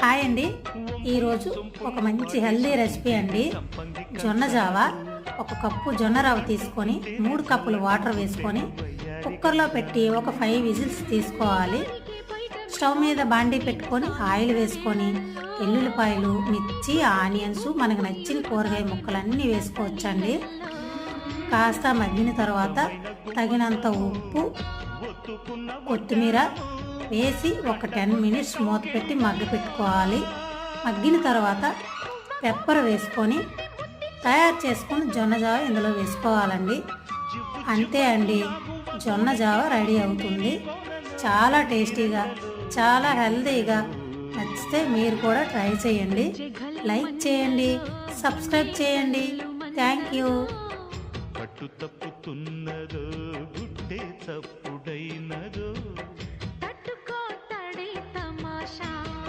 Hi అండి, ఈరోజు ఒక మంచి హెల్దీ రెసిపీ అండి. జొన్న జావా. ఒక కప్పు జొన్న రవ్వ తీసుకొని 3 కప్పులు వాటర్ వేసుకొని కుక్కర్లో పెట్టి ఒక 5 విజిల్స్ తీసుకోవాలి. స్టవ్ మీద బాండీ పెట్టుకొని ఆయిల్ వేసుకొని ఎల్లుల్లిపాయలు, మిర్చి, ఆనియన్స్, మనకు నచ్చిన కూరగాయ ముక్కలన్నీ వేసుకోవచ్చండి. కాస్త మగ్గిన తర్వాత తగినంత ఉప్పు, కొత్తిమీర వేసి ఒక 10 మినిట్స్ మూత పెట్టి పెట్టుకోవాలి. మగ్గిన తర్వాత పెప్పర్ వేసుకొని తయారు చేసుకొని జొన్న జావ ఇందులో వేసుకోవాలండి. అంతే అండి, జొన్న జావ రెడీ అవుతుంది. చాలా టేస్టీగా, చాలా హెల్తీగా. నచ్చితే మీరు కూడా ట్రై చేయండి. లైక్ చేయండి, సబ్స్క్రైబ్ చేయండి. Thank you.